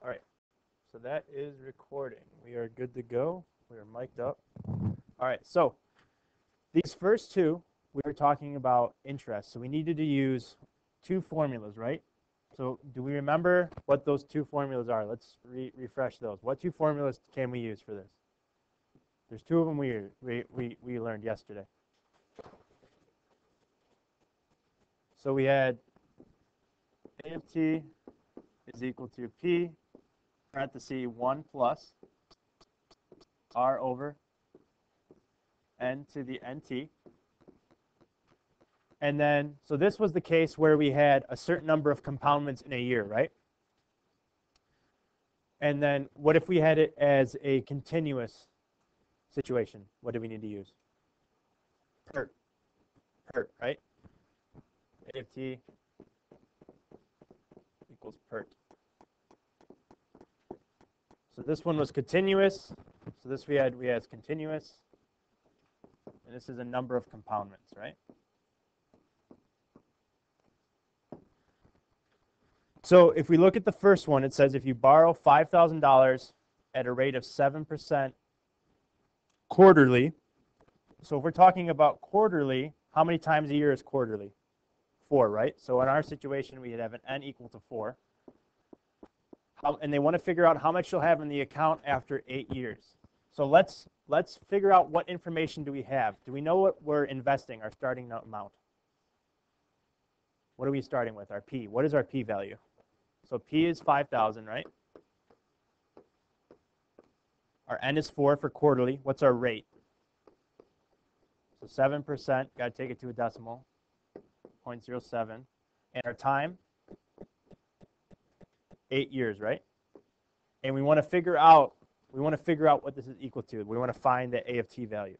All right, so that is recording. We are good to go. We are mic'd up. All right, so these first two, we were talking about interest. So we needed to use two formulas, right? So do we remember what those two formulas are? Let's refresh those. What two formulas can we use for this? There's two of them we learned yesterday. So we had A of t is equal to P parenthesis 1 plus R over N to the NT. And then, so this was the case where we had a certain number of compoundments in a year, right? And then what if we had it as a continuous situation? What do we need to use? PERT, right? A of t equals PERT. So this one was continuous. So this we had as continuous. And this is a number of compoundments, right? So if we look at the first one, it says if you borrow $5,000 at a rate of 7% quarterly. So if we're talking about quarterly, how many times a year is quarterly? 4, right? So in our situation, we'd have an n equal to 4. And they want to figure out how much you'll have in the account after 8 years. So let's figure out what information do we have. Do we know what we're investing, our starting amount? What are we starting with? Our P. What is our P value? So P is 5,000, right? Our N is 4 for quarterly. What's our rate? So 7%, got to take it to a decimal, 0.07. And our time, 8 years, right? And we want to figure out what this is equal to. We want to find the A of t value.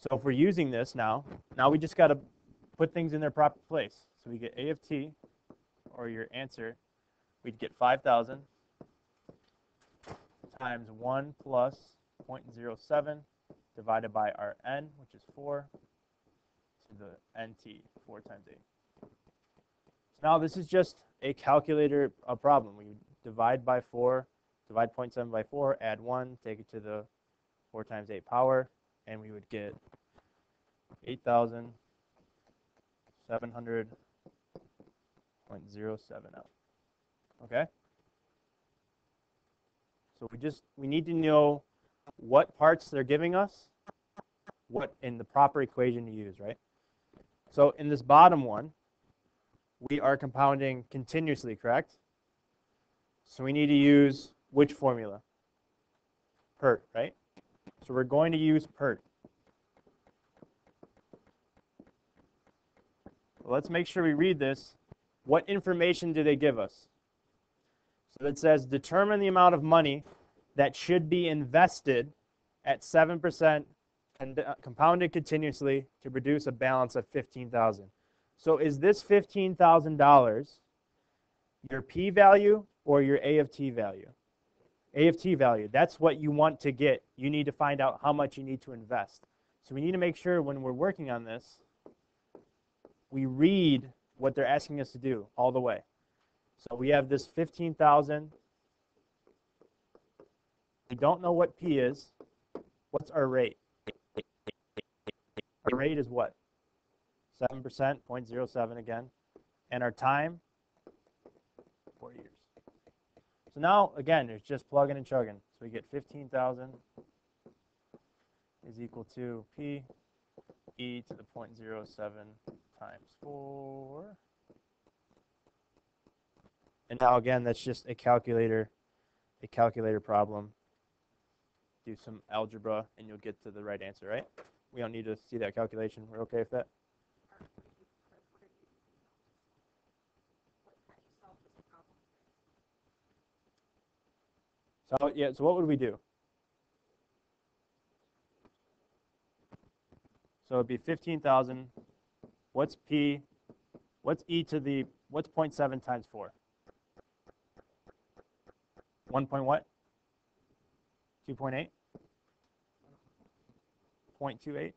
So if we're using this now we just got to put things in their proper place. So we get A of t, or your answer, we'd get 5,000 times 1 plus 0.07 divided by our n, which is 4, to the nt, 4 times 8. So now this is just a calculator problem. We divide by 4, divide 0.7 by 4, add 1, take it to the 4 times 8 power, and we would get 8,700.07 out. Okay? So we need to know what parts they're giving us, what in the proper equation to use, right? So in this bottom one, we are compounding continuously, correct? So we need to use which formula? PERT, right? So we're going to use PERT. Well, let's make sure we read this. What information do they give us? So it says determine the amount of money that should be invested at 7% and compounded continuously to produce a balance of $15,000. So is this $15,000 your P value or your A of t value? A of t value. That's what you want to get. You need to find out how much you need to invest. So we need to make sure when we're working on this, we read what they're asking us to do all the way. So we have this 15,000. We don't know what P is. What's our rate? Our rate is what? 7%, 0.07 again. And our time? 4 years. So now, again, it's just plugging and chugging. So we get 15,000 is equal to P e to the 0.07 times 4. And now, again, that's just a calculator problem. Do some algebra, and you'll get to the right answer, right? We don't need to see that calculation. We're okay with that? So, yeah, so what would we do? So it'd be 15,000. What's P? What's e to the, what's 0.7 times 4? 1 point what? 2.8? 0.28?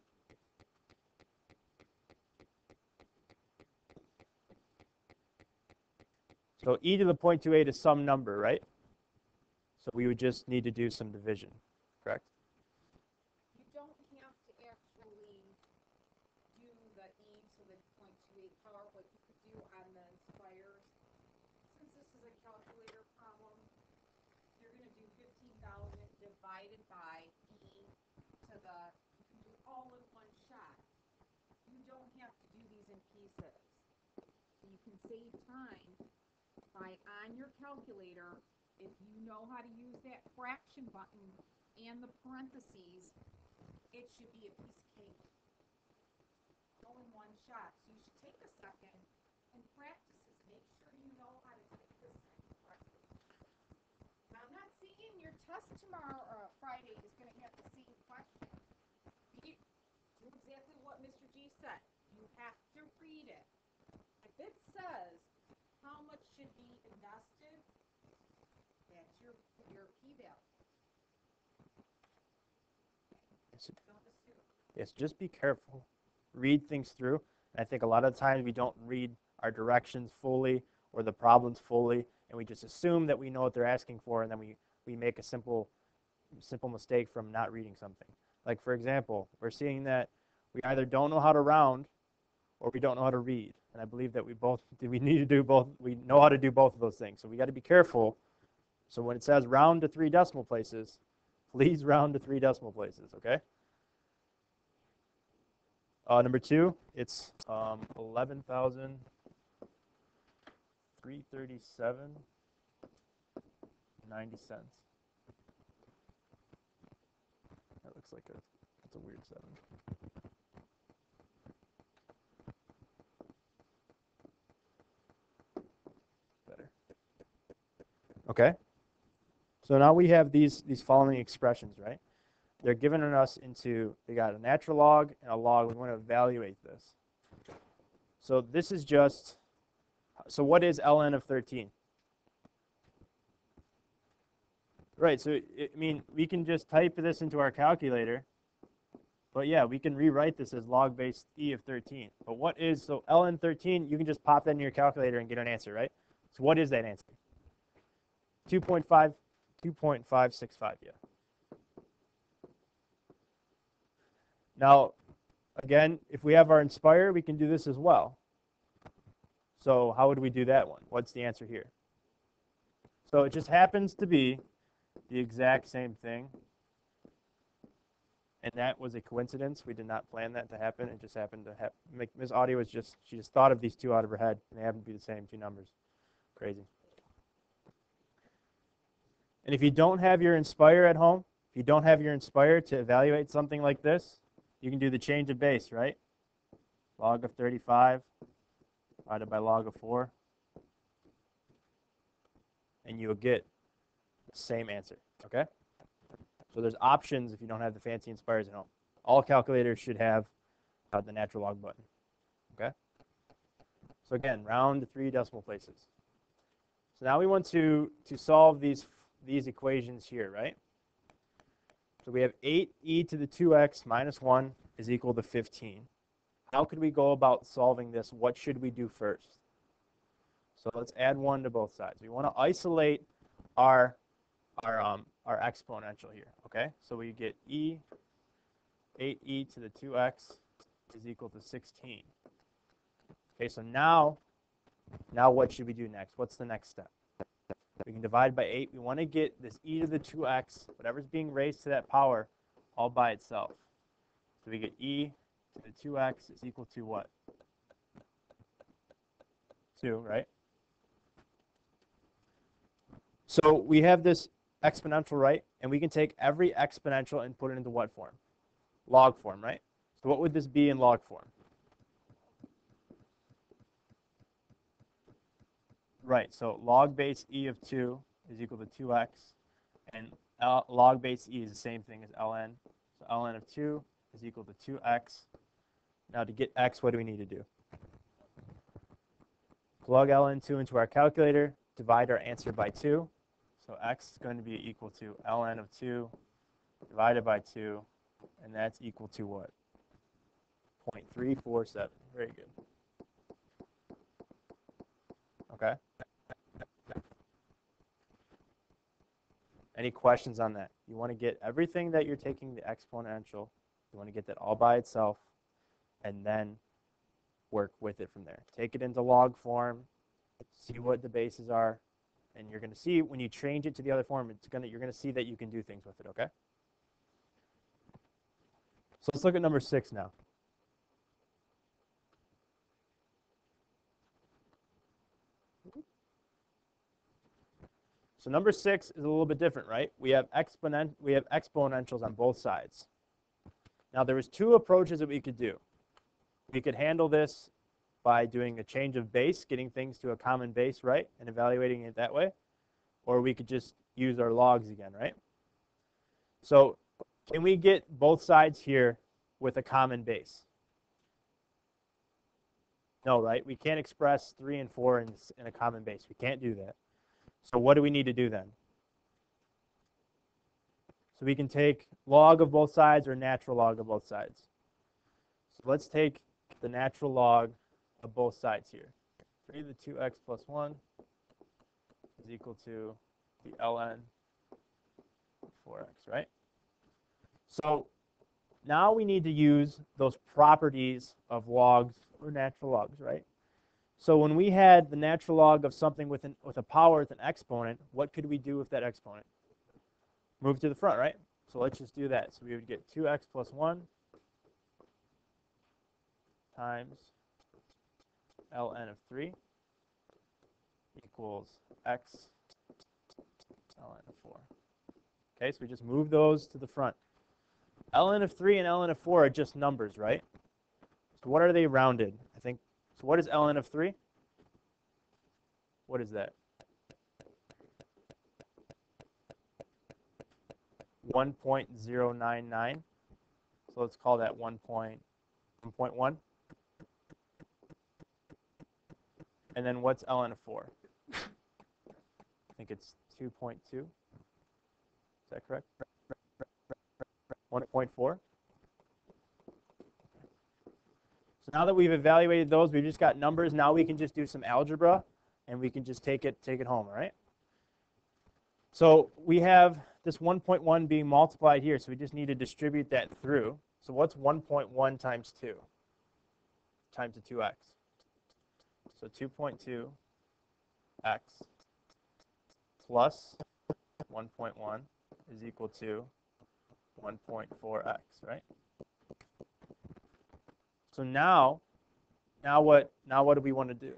So e to the 0.28 is some number, right? So we would just need to do some division, correct? You don't have to actually do the e to the 0.28 power, what you could do on the Inspires. Since this is a calculator problem, you're going to do 15,000 divided by e to the, you can do all in one shot. You don't have to do these in pieces. So you can save time by on your calculator, if you know how to use that fraction button and the parentheses, it should be a piece of cake. All in one shot. So you should take a second and practice this. Make sure you know how to take this correctly. Now, I'm not saying your test tomorrow or Friday is going to have the same question. Do exactly what Mr. G said. You have to read it. If it says how much should be invested, that's your p-value. Don't assume. Yes, just be careful. Read things through. And I think a lot of times we don't read our directions fully or the problems fully, and we just assume that we know what they're asking for, and then we make a simple mistake from not reading something. Like, for example, we're seeing that we either don't know how to round or we don't know how to read. And I believe that we need to do both. We know how to do both of those things. So we got to be careful. So when it says round to 3 decimal places, please round to 3 decimal places, okay? Number 2, it's 11,337.90. That looks like that's a weird 7. Better. Okay. So now we have these following expressions, right? They're given us they got a natural log and a log. We want to evaluate this. So this is so what is ln of 13? Right, so we can just type this into our calculator, but yeah, we can rewrite this as log base e of 13. But so ln 13, you can just pop that in your calculator and get an answer, right? So what is that answer? 2.565, yeah. Now, again, if we have our Inspire, we can do this as well. So how would we do that one? What's the answer here? So it just happens to be the exact same thing. And that was a coincidence. We did not plan that to happen. It just happened to happen. Ms. Audio she just thought of these two out of her head, and they happen to be the same 2 numbers. Crazy. And if you don't have your Inspire at home, if you don't have your Inspire to evaluate something like this, you can do the change of base, right? Log of 35 divided by log of 4. And you'll get the same answer, okay? So there's options if you don't have the fancy Inspires at home. All calculators should have the natural log button, okay? So again, round to 3 decimal places. So now we want to solve these equations here, right? So we have 8e to the 2x minus 1 is equal to 15. How could we go about solving this? What should we do first? So let's add 1 to both sides. We want to isolate our exponential here, okay? So we get 8e to the 2x is equal to 16. Okay, so now what should we do next? What's the next step? We can divide by 8. We want to get this e to the 2x, whatever's being raised to that power, all by itself. So we get e to the 2x is equal to what? 2, right? So we have this exponential, right? And we can take every exponential and put it into what form? Log form, right? So what would this be in log form? Right, so log base e of 2 is equal to 2x, and log base e is the same thing as ln. So ln of 2 is equal to 2x. Now to get x, what do we need to do? Plug ln2 into our calculator, divide our answer by 2. So x is going to be equal to ln of 2 divided by 2, and that's equal to what? 0.347. Very good. Okay. Any questions on that? You want to get everything that you're taking the exponential, you want to get that all by itself, and then work with it from there. Take it into log form, see what the bases are, and you're going to see when you change it to the other form, you're going to see that you can do things with it, okay? So let's look at number 6 now. So number 6 is a little bit different, right? We have exponentials on both sides. Now there was 2 approaches that we could do. We could handle this by doing a change of base, getting things to a common base, right, and evaluating it that way. Or we could just use our logs again, right? So can we get both sides here with a common base? No, right? We can't express 3 and 4 in a common base. We can't do that. So what do we need to do then? So we can take log of both sides or natural log of both sides. So let's take the natural log of both sides here. 3 to the 2x plus 1 is equal to the ln of 4x, right? So now we need to use those properties of logs or natural logs, right? So when we had the natural log of something with a power with an exponent, what could we do with that exponent? Move to the front, right? So let's just do that. So we would get 2x plus 1 times ln of 3 equals x ln of 4. Okay, so we just move those to the front. ln of 3 and ln of 4 are just numbers, right? So what are they rounded? I think, so what is ln of 3? What is that? 1.099. So let's call that 1.1. And then what's ln of 4? I think it's 2.2. Is that correct? 1.4. So now that we've evaluated those, we've just got numbers. Now we can just do some algebra, and we can just take it home, all right? So we have this 1.1 being multiplied here, so we just need to distribute that through. So what's 1.1 times 2? Times the 2x. So 2.2x plus 1.1 is equal to 1.4x, right? So now what do we want to do?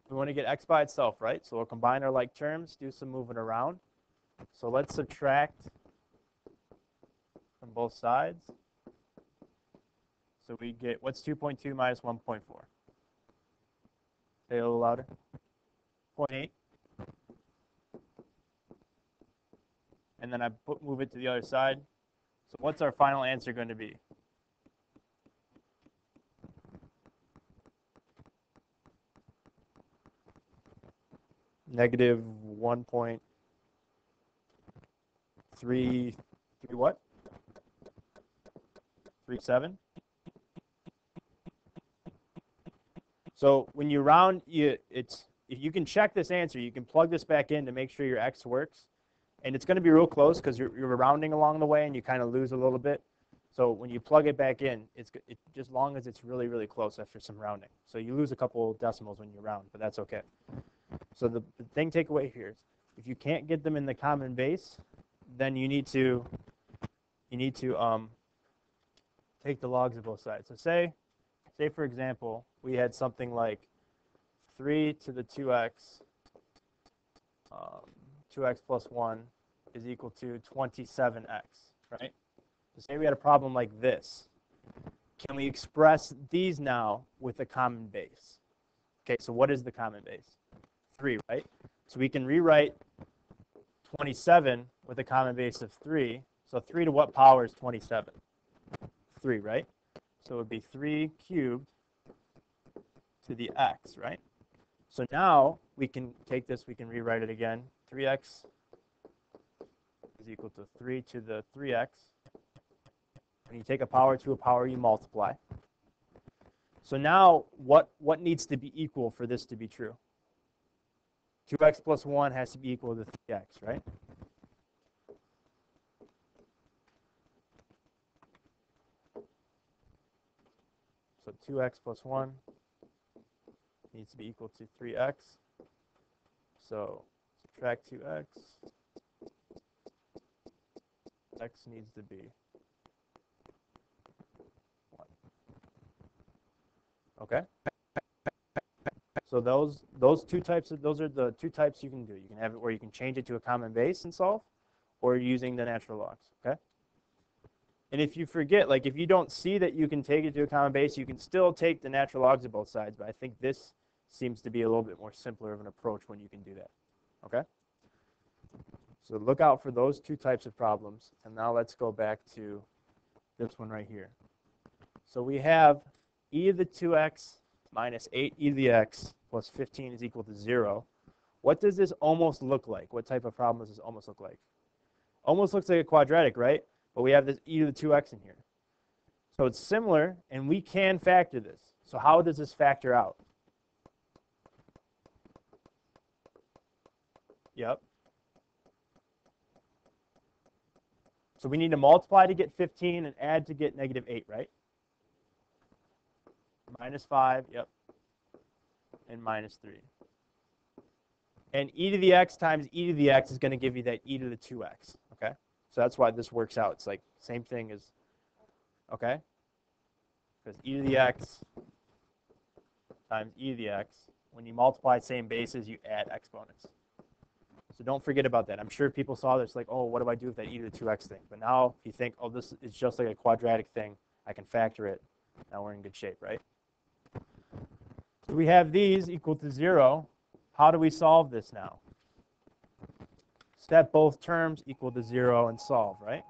We want to get x by itself, right? So we'll combine our like terms, do some moving around. So let's subtract from both sides. So we get, what's 2.2 minus 1.4? Say it a little louder. 0.8. And then I move it to the other side. So what's our final answer going to be? Negative 1.33 what? 37. So when you round, if you can check this answer, you can plug this back in to make sure your x works. And it's going to be real close because you're rounding along the way and you kind of lose a little bit. So when you plug it back in, it's just long as it's really, really close after some rounding. So you lose a couple decimals when you round, but that's okay. So the thing takeaway here is if you can't get them in the common base, then you need to take the logs of both sides. So say for example, we had something like 3 to the 2x 2x plus 1 is equal to 27x, right? So say we had a problem like this. Can we express these now with a common base? Okay, so what is the common base? 3, right? So we can rewrite 27 with a common base of 3. So 3 to what power is 27? 3, right? So it would be 3 cubed to the x, right? So now we can take this, we can rewrite it again. 3x is equal to 3 to the 3x. When you take a power to a power, you multiply. So now what needs to be equal for this to be true? 2x plus 1 has to be equal to 3x, right? So 2x plus 1 needs to be equal to 3x. So subtract 2x. X needs to be 1. Okay? So those two types of those are the two types you can do. You can have it where you can change it to a common base and solve, or using the natural logs. Okay? And if you forget, like if you don't see that you can take it to a common base, you can still take the natural logs of both sides. But I think this seems to be a little bit more simpler of an approach when you can do that. Okay? So look out for those two types of problems. And now let's go back to this one right here. So we have e to the 2x minus 8 e to the x plus 15 is equal to 0. What does this almost look like? What type of problem does this almost look like? Almost looks like a quadratic, right? But we have this e to the 2x in here. So it's similar, and we can factor this. So how does this factor out? Yep. So we need to multiply to get 15 and add to get negative 8, right? Minus 5, yep. And minus 3. And e to the x times e to the x is going to give you that e to the 2x, okay? So that's why this works out. It's like same thing as, okay? Because e to the x times e to the x, when you multiply same bases, you add exponents. So don't forget about that. I'm sure people saw this like, oh, what do I do with that e to the 2x thing? But now if you think, oh, this is just like a quadratic thing, I can factor it. Now we're in good shape, right? So we have these equal to 0. How do we solve this now? Set both terms equal to 0 and solve, right?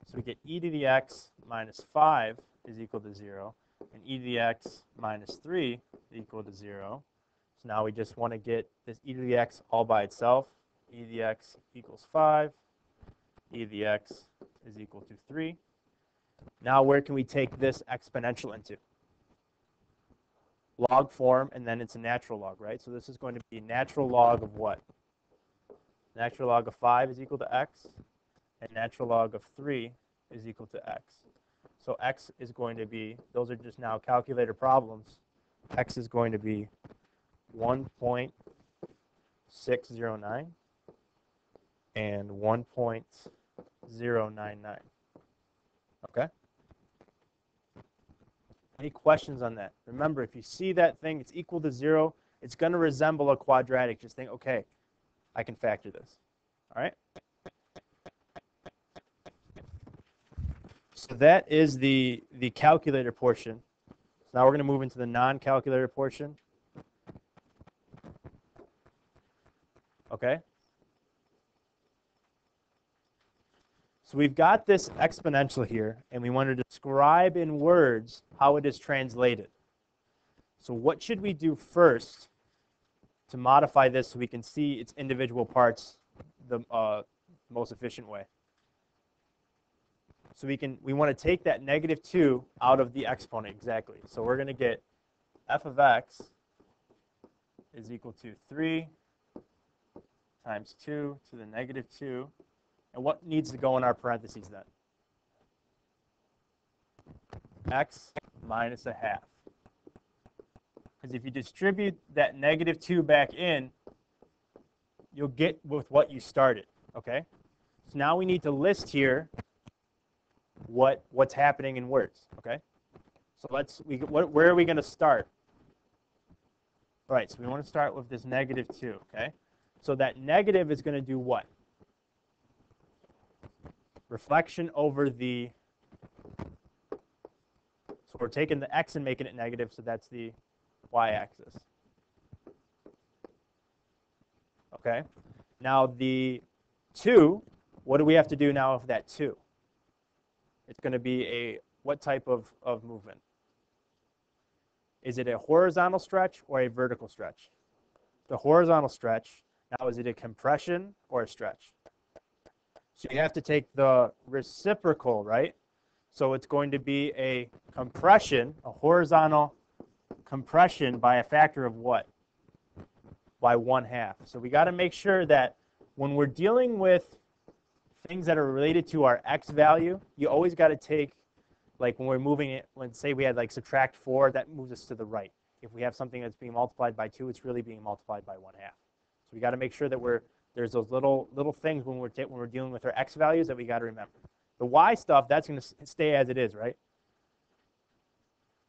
So we get e to the x minus 5 is equal to 0, and e to the x minus 3 is equal to 0. So now we just want to get this e to the x all by itself. E to the x equals 5. E to the x is equal to 3. Now where can we take this exponential into? Log form, and then it's a natural log, right? So this is going to be natural log of what? Natural log of 5 is equal to x, and natural log of 3 is equal to x. So x is going to be, those are just now calculator problems, x is going to be 1.609 and 1.099. Okay? Any questions on that? Remember, if you see that thing, it's equal to 0, it's going to resemble a quadratic. Just think, okay, I can factor this. All right? So that is the calculator portion. So now we're going to move into the non-calculator portion. Okay? So we've got this exponential here, and we want to describe in words how it is translated. So what should we do first to modify this so we can see its individual parts the most efficient way? So we want to take that negative 2 out of the exponent, exactly. So we're going to get f of x is equal to 3 times 2 to the negative 2. And what needs to go in our parentheses then? X minus a half. Because if you distribute that negative 2 back in, you'll get with what you started, okay? So now we need to list here what's happening in words, okay? So where are we going to start? All right, so we want to start with this negative 2, okay? So that negative is going to do what? Reflection over the, so we're taking the x and making it negative, so that's the y-axis. Okay? Now the 2, what do we have to do now with that 2? It's going to be a, what type of movement? Is it a horizontal stretch or a vertical stretch? The horizontal stretch, now is it a compression or a stretch? So you have to take the reciprocal, right? So it's going to be a compression, a horizontal compression by a factor of what? by 1/2. So we got to make sure that when we're dealing with things that are related to our x value, you always got to take, like when we're moving it, let's say we had like subtract 4, that moves us to the right. If we have something that's being multiplied by 2, it's really being multiplied by 1/2. So we got to make sure that there's those little things when we're dealing with our x values that we got to remember. The y stuff, that's going to stay as it is, right?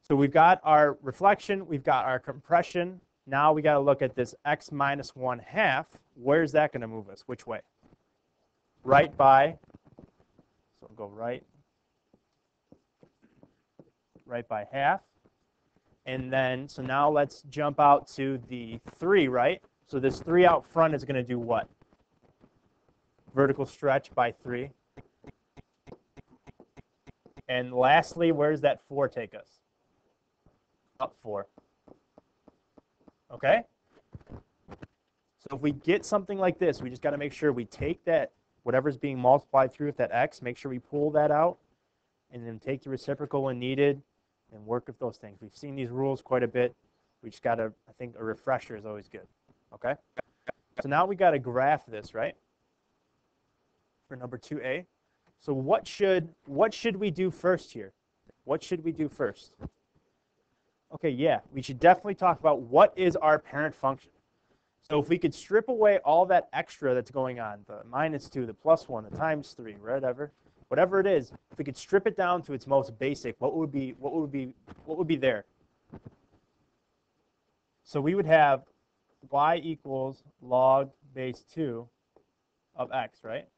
So we've got our reflection, we've got our compression. Now we got to look at this x minus 1/2. Where's that going to move us? Which way? Right by, so we'll go right by half. And then, so now let's jump out to the 3, right? So this 3 out front is going to do what? Vertical stretch by 3. And lastly, where does that 4 take us? Up 4. Okay? So if we get something like this, we just got to make sure we take that, whatever's being multiplied through with that x, make sure we pull that out, and then take the reciprocal when needed, and work with those things. We've seen these rules quite a bit. We just got to, I think a refresher is always good. Okay? So now we got to graph this, right? For number 2a. So what should we do first here? What should we do first? Okay, yeah, we should definitely talk about what is our parent function. So if we could strip away all that extra that's going on, the -2, the +1, the -3, whatever it is, if we could strip it down to its most basic, what would be there? So we would have y equals log base 2 of x, right?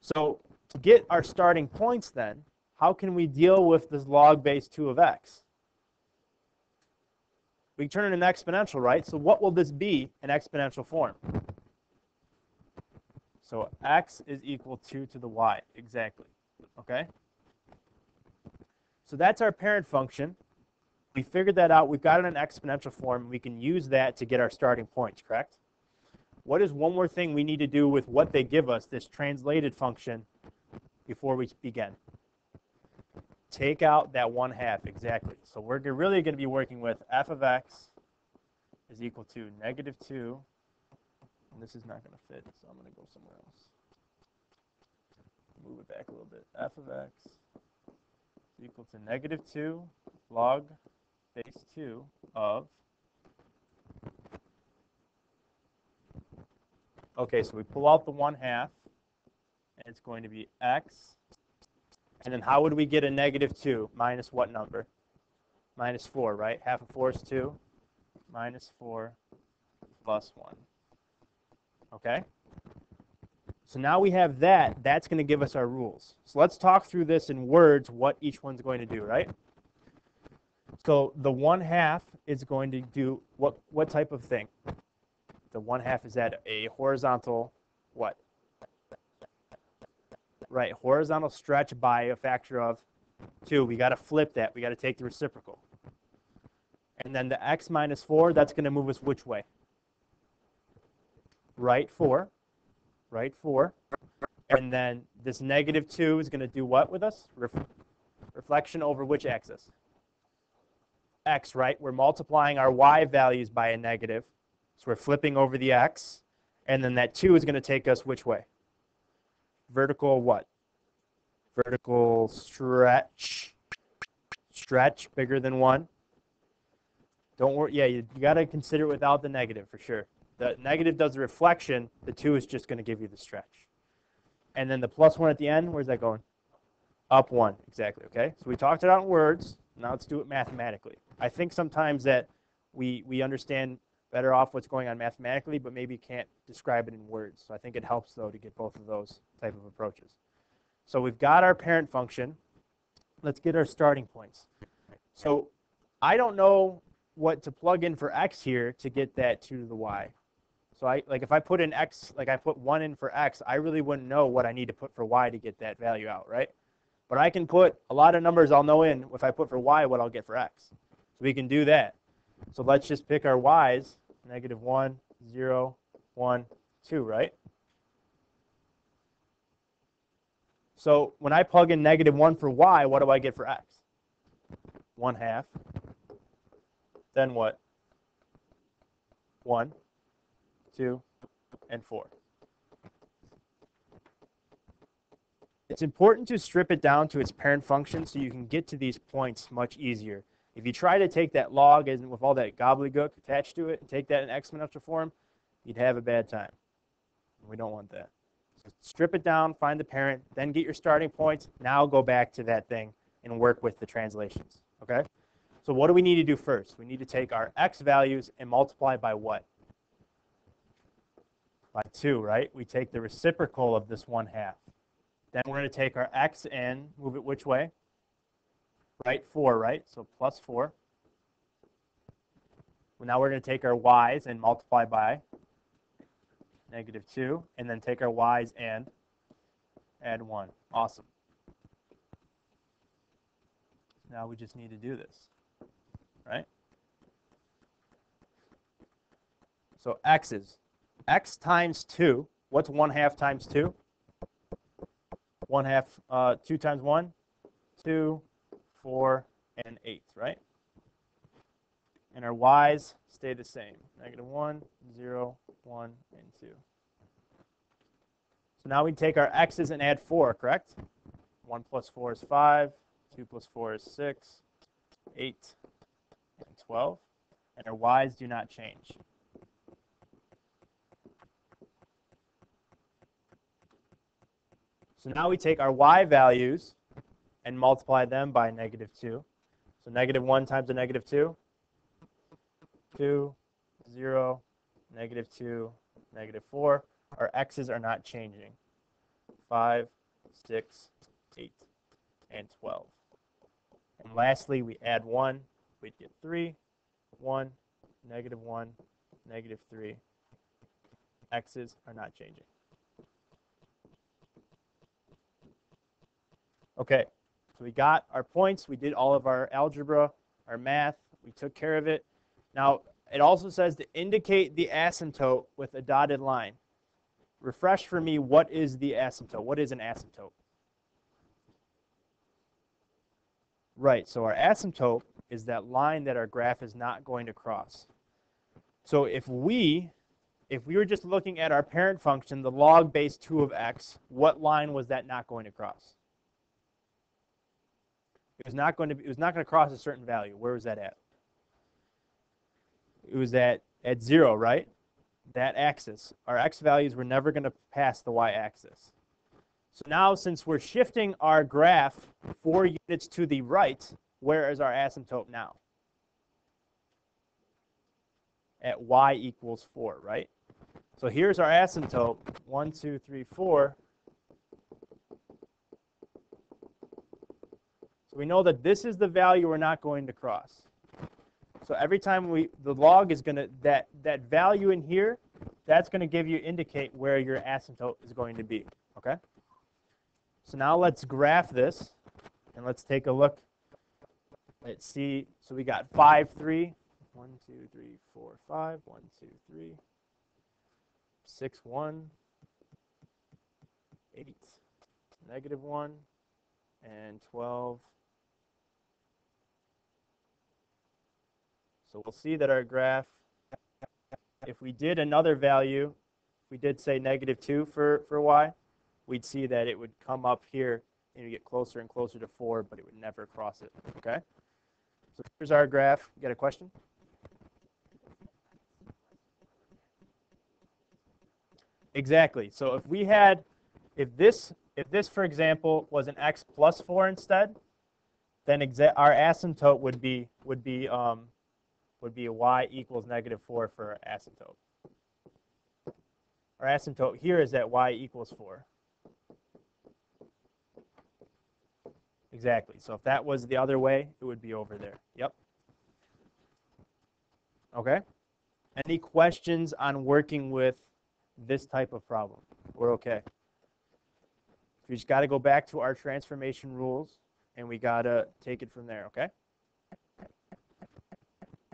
So to get our starting points then, how can we deal with this log base 2 of x? We can turn it into exponential, right? So what will this be in exponential form? So x is equal 2 to the y, exactly, okay? So that's our parent function. We figured that out. We've got it in exponential form. We can use that to get our starting points, correct? What is one more thing we need to do with what they give us, this translated function, before we begin? Take out that 1/2, exactly. So we're really going to be working with f of x is equal to -2, and this is not going to fit, so I'm going to go somewhere else. Move it back a little bit. F of x is equal to -2 log base 2 of, okay, so we pull out the 1/2, and it's going to be x. And then how would we get a -2 minus what number? -4, right? Half of 4 is 2. -4 plus 1. Okay? So now we have that. That's going to give us our rules. So let's talk through this in words, what each one's going to do, right? So the 1/2 is going to do what type of thing? The 1/2 is at a horizontal what? Right, horizontal stretch by a factor of 2. We got to flip that. We got to take the reciprocal. And then the x minus 4, that's going to move us which way? Right 4. Right 4. And then this -2 is going to do what with us? Reflection over which axis? X, right? We're multiplying our y values by a negative. So we're flipping over the x. And then that 2 is going to take us which way? Vertical what? Vertical stretch. Stretch bigger than 1. Don't worry. Yeah, you got to consider it without the negative for sure. The negative does the reflection. The 2 is just going to give you the stretch. And then the +1 at the end, where's that going? Up 1. Exactly. Okay. So we talked it out in words. Now let's do it mathematically. I think sometimes that we understand better off what's going on mathematically, but maybe can't describe it in words. So I think it helps, though, to get both of those type of approaches. So we've got our parent function. Let's get our starting points. So I don't know what to plug in for x here to get that 2 to the y. So if I put in x, like I put 1 in for x, I really wouldn't know what I need to put for y to get that value out, right? But I can put a lot of numbers I'll know in if I put for y what I'll get for x. So we can do that. So let's just pick our y's, -1, 0, 1, 2, right? So when I plug in -1 for y, what do I get for x? 1/2. Then what? 1, 2, and 4. It's important to strip it down to its parent function so you can get to these points much easier. If you try to take that log and with all that gobbledygook attached to it and take that in exponential form, you'd have a bad time. We don't want that. So strip it down, find the parent, then get your starting points. Now go back to that thing and work with the translations. Okay? So what do we need to do first? We need to take our x values and multiply by what? By 2, right? We take the reciprocal of this 1/2. Then we're going to take our x and move it which way? Right, 4, right? So plus 4. Well, now we're going to take our y's and multiply by -2, and then take our y's and add 1. Awesome. Now we just need to do this, right? So x's. X times 2. What's 1/2 times 2? 1/2, 2 times 1, 2, 4, and 8, right? And our y's stay the same. -1, 0, 1, and 2. So now we take our x's and add 4, correct? 1 plus 4 is 5. 2 plus 4 is 6. 8, and 12. And our y's do not change. So now we take our y values and multiply them by -2. So -1 times a -2, 2, 0, -2, -4. Our x's are not changing. 5, 6, 8, and 12. And lastly, we add 1. We'd get 3, 1, -1, -3. X's are not changing. Okay, so we got our points. We did all of our algebra, our math. We took care of it. Now, it also says to indicate the asymptote with a dotted line. Refresh for me, what is the asymptote? What is an asymptote? Right, so our asymptote is that line that our graph is not going to cross. So if we were just looking at our parent function, the log base 2 of x, what line was that not going to cross? It was not going to cross a certain value. Where was that at? It was at 0, right? That axis. Our x values were never going to pass the y-axis. So now, since we're shifting our graph 4 units to the right, where is our asymptote now? At y equals 4, right? So here's our asymptote, 1, 2, 3, 4. So we know that this is the value we're not going to cross. So every time the log is going to, that value in here, that's going to indicate where your asymptote is going to be, okay? So now let's graph this, and let's take a look. Let's see, so we got 5, 3, 1, 2, 3, 4, 5, 1, 2, 3, 6, 1, 8, -1, and 12. So we'll see that our graph, if we did another value, we did say -2 for y, we'd see that it would come up here and you get closer and closer to 4, but it would never cross it, okay? So here's our graph. You got a question? Exactly. So if this, for example, was an x plus 4 instead, then our asymptote would be a y equals -4 for our asymptote. Our asymptote here is at y equals 4. Exactly. So if that was the other way, it would be over there. Yep. Okay. Any questions on working with this type of problem? We're okay. We just got to go back to our transformation rules, and we got to take it from there, okay?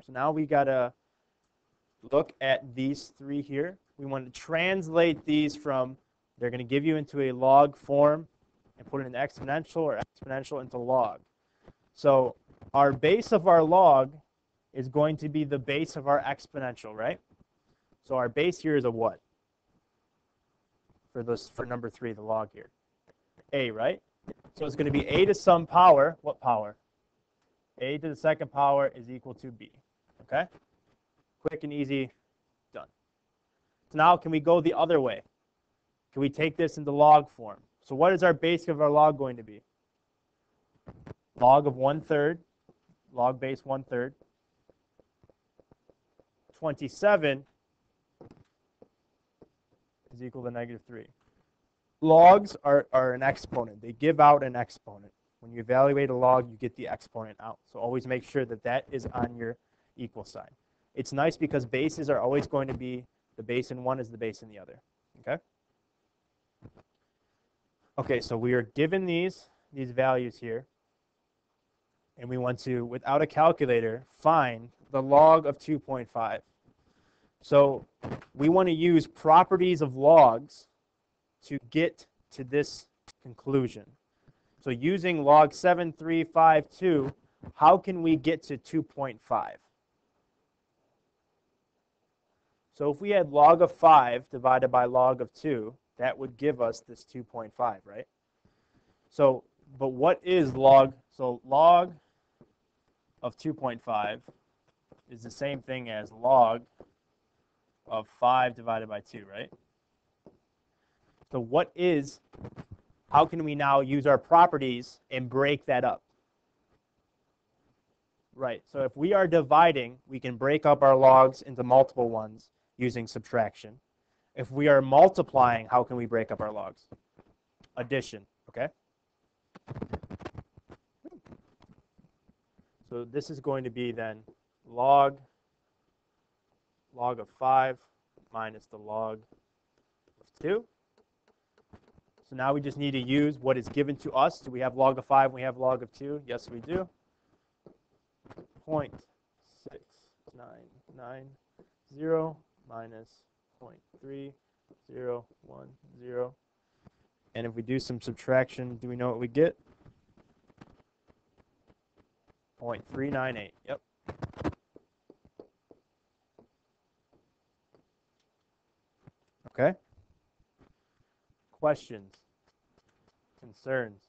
So now we got to look at these 3 here. We want to translate these from, they're going to give you into a log form and put it in exponential or exponential into log. So our base of our log is going to be the base of our exponential, right? So our base here is a what? For number 3, the log here. A, right? So it's going to be a to some power. What power? A to the second power is equal to b. Okay? Quick and easy, done. So now can we go the other way? Can we take this into log form? So what is our base of our log going to be? Log of 1/3, log base 1/3. 27 is equal to -3. Logs are an exponent. They give out an exponent. When you evaluate a log, you get the exponent out. So always make sure that that is on your equal sign. It's nice because bases are always going to be the base in one is the base in the other. Okay? Okay, so we are given these values here. And we want to, without a calculator, find the log of 2.5. So we want to use properties of logs to get to this conclusion. So using log 7352, how can we get to 2.5? So if we had log of 5 divided by log of 2, that would give us this 2.5, right? So, but what is log? So log of 2.5 is the same thing as log of 5 divided by 2, right? So what is, how can we now use our properties and break that up? Right, so if we are dividing, we can break up our logs into multiple ones using subtraction. If we are multiplying, how can we break up our logs? Addition, okay? So this is going to be then log of 5 minus the log of 2. So now we just need to use what is given to us. Do we have log of 5 and we have log of 2? Yes, we do. 0.6990 minus 0.3010. And if we do some subtraction, do we know what we get? 0.398. Yep. Okay. Questions? Concerns?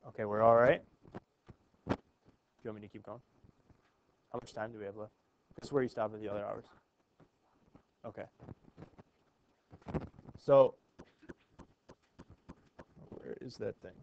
Okay, we're all right. Do you want me to keep going? How much time do we have left? This is where you stop at the other hours. Okay. So, where is that thing?